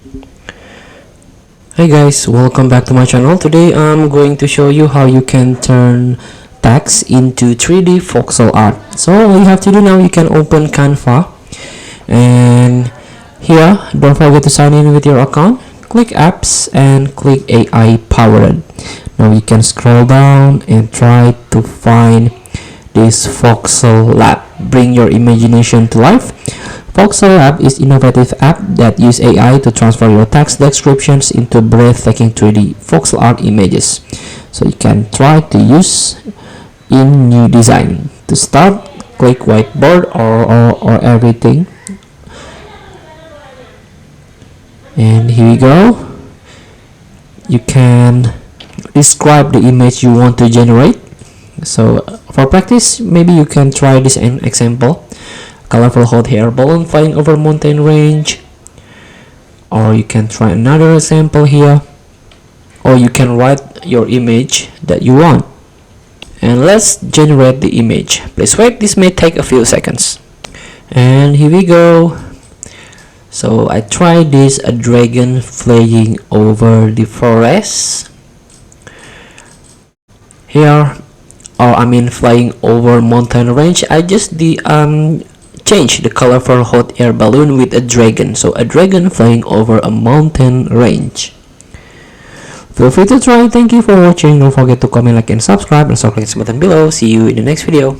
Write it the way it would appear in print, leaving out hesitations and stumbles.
Hey guys, welcome back to my channel. Today I'm going to show you how you can turn text into 3D voxel art. So all you have to do now, you can open Canva, and here don't forget to sign in with your account. Click apps and click AI powered. Now you can scroll down and try to find this Voxel Lab. Bring your imagination to life. Voxel Lab is innovative app that use AI to transfer your text descriptions into breathtaking 3D voxel art images. So you can try to use in new design. To start, click whiteboard or everything. And here we go. You can describe the image you want to generate. So for practice, maybe you can try this example: colorful hot air balloon flying over mountain range. Or you can try another example here, or you can write your image that you want. And let's generate the image. Please wait, this may take a few seconds. And here we go. So I tried this, a dragon flying over the forest here, or flying over mountain range. I just change the color for hot air balloon with a dragon, so a dragon flying over a mountain range. Feel free to try. Thank you for watching. Don't forget to comment, like, and subscribe, and click this button below. See you in the next video.